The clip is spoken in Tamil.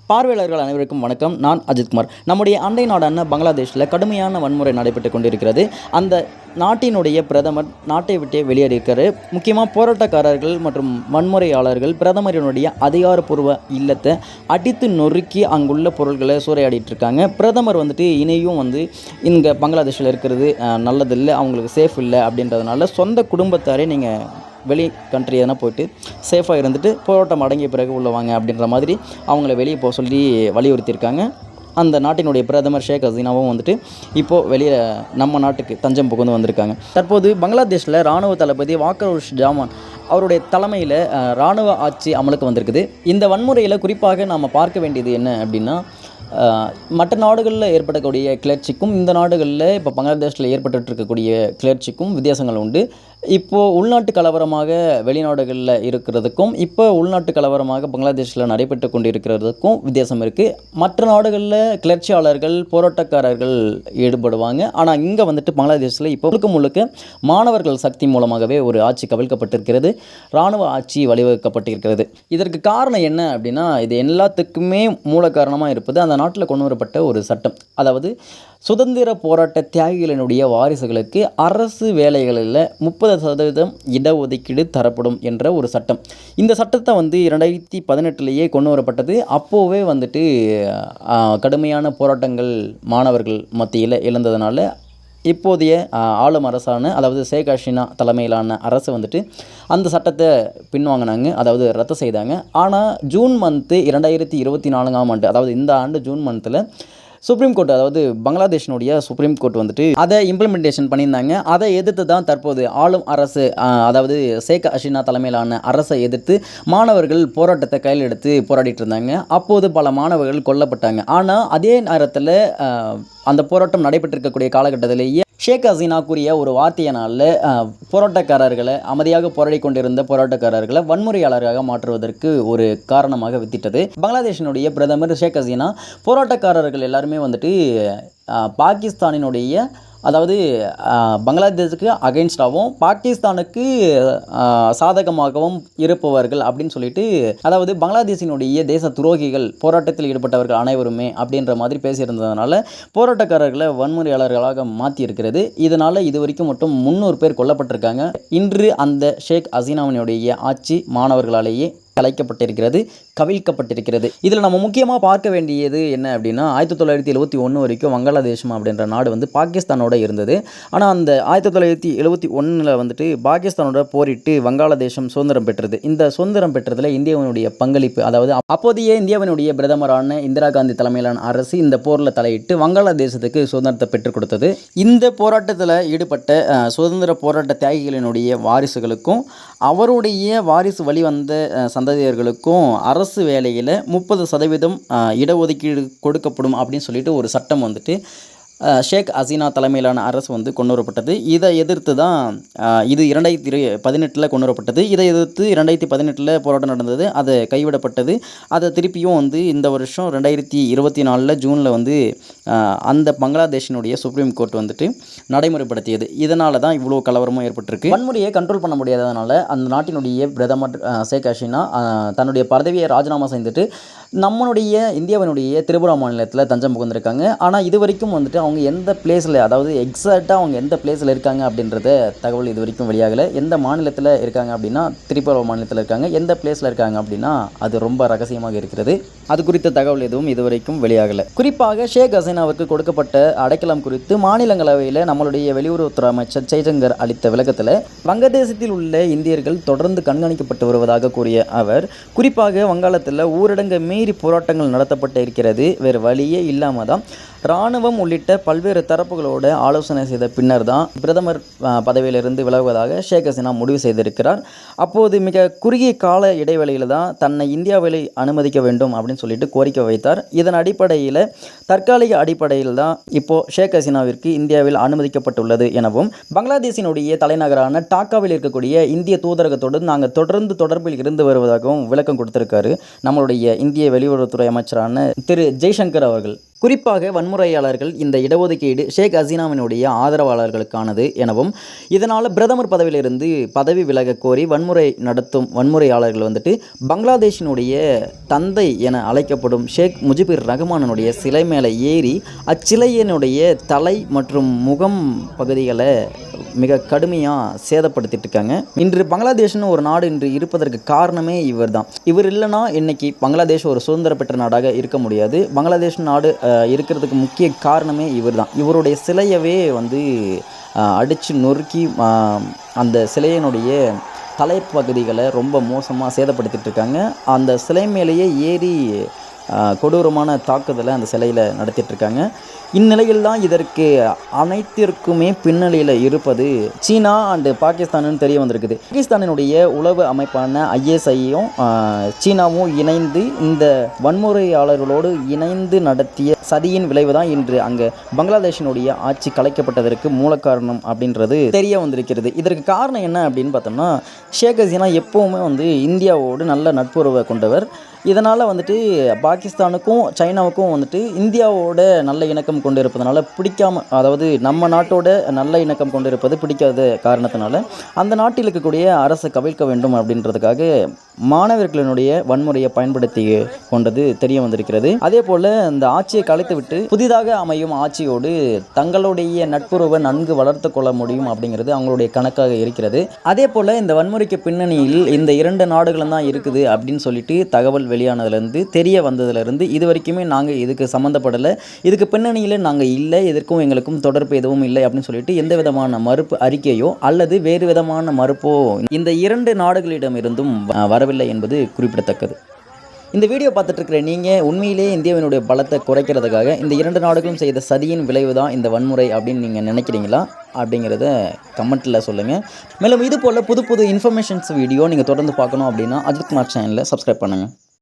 பார்வையாளர்கள் அனைவருக்கும் வணக்கம். நான் அஜித்குமார். நம்முடைய அண்டை நாடான பங்களாதேஷில் கடுமையான வன்முறை நடைபெற்று கொண்டிருக்கிறது. அந்த நாட்டினுடைய பிரதமர் நாட்டை விட்டே வெளியேறியிருக்காரு. முக்கியமாக போராட்டக்காரர்கள் மற்றும் வன்முறையாளர்கள் பிரதமரினுடைய அதிகாரப்பூர்வ இல்லத்தை அடித்து நொறுக்கி அங்குள்ள பொருட்களை சூறையாடிட்டு இருக்காங்க. பிரதமர் இனியும் இங்கே பங்களாதேஷில் இருக்கிறது நல்லதில்லை, அவங்களுக்கு சேஃப் இல்லை அப்படின்றதுனால சொந்த குடும்பத்தாரே நீங்கள் வெளி கண்ட்ரி எதனா போய்ட்டு சேஃபாக இருந்துட்டு போராட்டம் அடங்கிய பிறகு உள்ள வாங்க அப்படின்ற மாதிரி அவங்கள வெளியே போக சொல்லி வலியுறுத்தியிருக்காங்க. அந்த நாட்டினுடைய பிரதமர் ஷேக் ஹசீனாவும் இப்போது வெளியே நம்ம நாட்டுக்கு தஞ்சம் புகுந்து வந்திருக்காங்க. தற்போது பங்களாதேஷில் இராணுவ தளபதி வாக்கருஷ்ஜமான் அவருடைய தலைமையில் இராணுவ ஆட்சி அமலுக்கு வந்திருக்குது. இந்த வன்முறையில் குறிப்பாக நாம் பார்க்க வேண்டியது என்ன அப்படின்னா, மற்ற நாடுகளில் ஏற்படக்கூடிய கிளர்ச்சிக்கும் இந்த நாடுகளில் இப்போ பங்களாதேஷில் ஏற்பட்டுருக்கக்கூடிய கிளர்ச்சிக்கும் வித்தியாசங்கள் உண்டு. இப்போது உள்நாட்டு கலவரமாக வெளிநாடுகளில் இருக்கிறதுக்கும் இப்போ உள்நாட்டு கலவரமாக பங்களாதேஷில் நடைபெற்று கொண்டு இருக்கிறதுக்கும் வித்தியாசம் இருக்குது. மற்ற நாடுகளில் கிளர்ச்சியாளர்கள் போராட்டக்காரர்கள் ஈடுபடுவாங்க. ஆனால் இங்கே பங்களாதேஷில் இப்போ முழுக்க மாணவர்கள் சக்தி மூலமாகவே ஒரு ஆட்சி கவிழ்க்கப்பட்டிருக்கிறது, இராணுவ ஆட்சி வழிவகுக்கப்பட்டிருக்கிறது. இதற்கு காரணம் என்ன அப்படின்னா, இது எல்லாத்துக்குமே மூல காரணமாக இருப்பது அந்த நாட்டில் கொண்டு வரப்பட்ட ஒரு சட்டம். அதாவது சுதந்திர போராட்ட தியாகிகளினுடைய வாரிசுகளுக்கு அரசு வேலைகளில் 30% இடஒதுக்கீடு தரப்படும் என்ற ஒரு சட்டம். இந்த சட்டத்தை 2018 கொண்டு வரப்பட்டது. அப்போவே கடுமையான போராட்டங்கள் மாணவர்கள் மத்தியில் எழுந்ததுனால இப்போதைய ஆளும் அரசான அதாவது ஷேக் ஹசீனா தலைமையிலான அரசு அந்த சட்டத்தை பின்வாங்கினாங்க, அதாவது ரத்து செய்தாங்க. ஆனால் ஜூன் மந்த்து 2024 அதாவது இந்த ஆண்டு ஜூன் மந்தில் சுப்ரீம் கோர்ட், அதாவது பங்களாதேஷினுடைய சுப்ரீம் கோர்ட் அதை இம்ப்ளிமெண்டேஷன் பண்ணியிருந்தாங்க. அதை எதிர்த்து தான் தற்போது ஆளும் அரசு, அதாவது ஷேக் ஹசீனா தலைமையிலான அரசை எதிர்த்து மாணவர்கள் போராட்டத்தை கையில் எடுத்து போராடிட்டு இருந்தாங்க. அப்போது பல மாணவர்கள் கொல்லப்பட்டாங்க. ஆனால் அதே நேரத்தில் அந்த போராட்டம் நடைபெற்றிருக்கக்கூடிய காலகட்டத்திலேயே ஷேக் ஹசீனா கூறிய ஒரு வார்த்தையினால் போராட்டக்காரர்களை, அமைதியாக போராடி கொண்டிருந்த போராட்டக்காரர்களை வன்முறையாளராக மாற்றுவதற்கு ஒரு காரணமாக வித்திட்டது. பங்களாதேஷினுடைய பிரதமர் ஷேக் ஹசீனா போராட்டக்காரர்கள் எல்லாருமே பாகிஸ்தானினுடைய, அதாவது பங்களாதேஷுக்கு அகைன்ஸ்டாகவும் பாகிஸ்தானுக்கு சாதகமாகவும் இருப்பவர்கள் அப்படின்னு சொல்லிட்டு, அதாவது பங்களாதேஷினுடைய தேச துரோகிகள், போராட்டத்தில் ஈடுபட்டவர்கள் அனைவருமே அப்படின்ற மாதிரி பேசியிருந்ததுனால போராட்டக்காரர்களை வன்முறையாளர்களாக மாற்றியிருக்கிறது. இதனால் இது வரைக்கும் மட்டும் 300 பேர் கொல்லப்பட்டிருக்காங்க. இன்று அந்த ஷேக் ஹசீனாவினுடைய ஆட்சி மாணவர்களாலேயே கலைக்கப்பட்டிருக்கிறது, கவிழ்க்கப்பட்டிருக்கிறது. இதில் நம்ம முக்கியமாக பார்க்க வேண்டியது என்ன அப்படின்னா, 1971 வரைக்கும் வங்காளதேசம் அப்படின்ற நாடு பாகிஸ்தானோட இருந்தது. ஆனால் அந்த 1971 பாகிஸ்தானோட போரிட்டு வங்காளதேசம் சுதந்திரம் பெற்றது. இந்த சுதந்திரம் பெற்றதில் இந்தியாவினுடைய பங்களிப்பு, அதாவது அப்போதைய இந்தியாவினுடைய பிரதமரான இந்திரா காந்தி தலைமையிலான அரசு இந்த போரில் தலையிட்டு வங்காளதேசத்துக்கு சுதந்திரத்தை பெற்றுக் கொடுத்தது. இந்த போராட்டத்தில் ஈடுபட்ட சுதந்திர போராட்ட தியாகிகளினுடைய வாரிசுகளுக்கும் அவருடைய வாரிசு வழிவந்த சந்ததியர்களுக்கும் அரசு வேலையில் 30% இடஒதுக்கீடு கொடுக்கப்படும் அப்படின்னு சொல்லிட்டு ஒரு சட்டம் ஷேக் ஹசீனா தலைமையிலான அரசு கொண்டு வரப்பட்டது. இதை எதிர்த்து தான் இது 2018 கொண்டு வரப்பட்டது. இதை எதிர்த்து 2018 போராட்டம் நடந்தது, அது கைவிடப்பட்டது. அதை திருப்பியும் இந்த வருஷம் 2024 ஜூனில் அந்த பங்களாதேஷினுடைய சுப்ரீம் கோர்ட் நடைமுறைப்படுத்தியது. இதனால தான் இவ்வளோ கலவரமும் ஏற்பட்டிருக்கு. வன்முறையை கண்ட்ரோல் பண்ண முடியாததுனால அந்த நாட்டினுடைய பிரதமர் ஷேக் ஹசீனா தன்னுடைய பதவியை ராஜினாமா செய்துட்டு நம்மளுடைய இந்தியாவினுடைய திரிபுரா மாநிலத்தில் தஞ்சம் புகுந்திருக்காங்க. ஆனால் இது வரைக்கும் அவங்க எந்த பிளேஸில், அதாவது எக்ஸாக்டாக அவங்க எந்த பிளேஸில் இருக்காங்க அப்படின்றத தகவல் இது வரைக்கும் வெளியாகலை. எந்த மாநிலத்தில் இருக்காங்க அப்படின்னா திரிபுரா மாநிலத்தில் இருக்காங்க, எந்த பிளேஸில் இருக்காங்க அப்படின்னா அது ரொம்ப ரகசியமாக இருக்கிறது. அது குறித்த தகவல் எதுவும் இதுவரைக்கும் வெளியாகலை. குறிப்பாக ஷேக் ஹசீனாவுக்கு கொடுக்கப்பட்ட அடைக்கலம் குறித்து மாநிலங்களவையில் நம்மளுடைய வெளியுறவுத்துறை அமைச்சர் ஜெய்சங்கர் அளித்த விளக்கத்தில், வங்கதேசத்தில் உள்ள இந்தியர்கள் தொடர்ந்து கண்காணிக்கப்பட்டு வருவதாக கூறிய அவர், குறிப்பாக வங்காளத்தில் ஊரடங்கு மீறி போராட்டங்கள் நடத்தப்பட்டு இருக்கிறது, வேறு வழியே இல்லாமல் தான் இராணுவம் உள்ளிட்ட பல்வேறு தரப்புகளோடு ஆலோசனை செய்த பின்னர் தான் பிரதமர் பதவியிலிருந்து விலகுவதாக ஷேக் ஹசீனா முடிவு செய்திருக்கிறார். அப்போது மிக குறுகிய கால இடைவெளியில் தான் தன்னை இந்தியாவில் அனுமதிக்க வேண்டும் அப்படின்னு சொல்லிட்டு கோரிக்கை வைத்தார். இதன் அடிப்படையில் தற்காலிக அடிப்படையில் தான் இப்போது ஷேக் ஹசீனாவிற்கு இந்தியாவில் அனுமதிக்கப்பட்டுள்ளது எனவும், பங்களாதேஷினுடைய தலைநகரான டாக்காவில் இருக்கக்கூடிய இந்திய தூதரகத்தோடு நாங்கள் தொடர்ந்து தொடர்பில் இருந்து வருவதாகவும் விளக்கம் கொடுத்திருக்காரு நம்மளுடைய இந்திய வெளியுறவுத்துறை அமைச்சரான திரு ஜெய்சங்கர் அவர்கள். குறிப்பாக வன்முறையாளர்கள் இந்த இடஒதுக்கீடு ஷேக் ஹசீனாவினுடைய ஆதரவாளர்களுக்கானது எனவும் இதனால் பிரதமர் பதவியிலிருந்து பதவி விலக கோரி வன்முறையாளர்கள் வந்துட்டு பங்களாதேஷினுடைய தந்தை என அழைக்கப்படும் ஷேக் முஜிபுர் ரஹ்மானுடைய சிலை மேலே ஏறி அச்சிலையினுடைய தலை மற்றும் முகம் பகுதிகளை மிக கடுமையாக சேதப்படுத்திட்டு இருக்காங்க. இன்று பங்களாதேஷ்னு ஒரு நாடு இன்று இருப்பதற்கு காரணமே இவர் தான். இவர் இல்லைனா இன்னைக்கு பங்களாதேஷ் ஒரு சுதந்திர பெற்ற நாடாக இருக்க முடியாது. பங்களாதேஷ் நாடு இருக்கிறதுக்கு முக்கிய காரணமே இவர் தான். இவருடைய சிலையவே வந்து அடித்து நொறுக்கி அந்த சிலையினுடைய தலைப்பகுதிகளை ரொம்ப மோசமாக சேதப்படுத்திட்டு இருக்காங்க. அந்த சிலை மேலேயே ஏறி கொடூரமான தாக்குதலை அந்த சிலையில் நடத்திட்டுருக்காங்க. இந்நிலையில் தான் இதற்கு அனைத்திற்குமே பின்னணியில் இருப்பது சீனா அண்டு பாகிஸ்தானுன்னு தெரிய வந்திருக்குது. பாகிஸ்தானினுடைய உளவு அமைப்பான ISIயும் சீனாவும் இணைந்து இந்த வன்முறையாளர்களோடு இணைந்து நடத்திய சதியின் விளைவு தான் இன்று அங்கே பங்களாதேஷினுடைய ஆட்சி கலைக்கப்பட்டதற்கு மூல காரணம் அப்படின்றது தெரிய வந்திருக்கிறது. இதற்கு காரணம் என்ன அப்படின்னு பார்த்தோம்னா, ஷேக் ஹசீனா எப்போவுமே வந்து இந்தியாவோடு நல்ல நட்புறவை கொண்டவர். இதனால் வந்துட்டு பாகிஸ்தானுக்கும் சைனாவுக்கும் வந்துட்டு இந்தியாவோட நல்ல இணக்கம் கொண்டு இருப்பதனால பிடிக்காமல், அதாவது நம்ம நாட்டோட நல்ல இணக்கம் கொண்டு இருப்பது பிடிக்காத காரணத்தினால அந்த நாட்டில் இருக்கக்கூடிய அரசை கவிழ்க்க வேண்டும் அப்படின்றதுக்காக மாணவர்களினுடைய வன்முறையை பயன்படுத்தி கொண்டது தெரிய வந்திருக்கிறது. அதே போல் இந்த ஆட்சியை கலைத்துவிட்டு புதிதாக அமையும் ஆட்சியோடு தங்களுடைய நட்புறவை நன்கு வளர்த்து கொள்ள முடியும் அப்படிங்கிறது அவங்களுடைய கணக்காக இருக்கிறது. அதே போல் இந்த வன்முறைக்கு பின்னணியில் இந்த 2 நாடுகளும் தான் இருக்குது அப்படின்னு சொல்லிட்டு தகவல் வெளியானதுலேருந்து தெரிய வந்ததுலேருந்து இது வரைக்குமே நாங்கள் இதுக்கு சம்மந்தப்படலை, இதுக்கு பின்னணியில் நாங்கள் இல்லை, இதற்கும் எங்களுக்கும் தொடர்பு எதுவும் இல்லை அப்படின்னு சொல்லிட்டு எந்த விதமான மறுப்பு அறிக்கையோ அல்லது வேறு விதமான மறுப்போ இந்த 2 நாடுகளிடமிருந்தும் வரவில்லை என்பது குறிப்பிடத்தக்கது. இந்த வீடியோ பார்த்துட்டு இருக்கிற நீங்கள் உண்மையிலே இந்தியாவினுடைய பலத்தை குறைக்கிறதுக்காக இந்த 2 நாடுகளும் செய்த சதியின் விளைவு தான் இந்த வன்முறை அப்படின்னு நீங்கள் நினைக்கிறீங்களா அப்படிங்கிறத கமெண்ட்டில் சொல்லுங்கள். மேலும் இது போல் புது இன்ஃபர்மேஷன்ஸ் வீடியோ நீங்கள் தொடர்ந்து பார்க்கணும் அப்படின்னா அஜித் குமார் சேனலை சப்ஸ்கிரைப் பண்ணுங்கள்.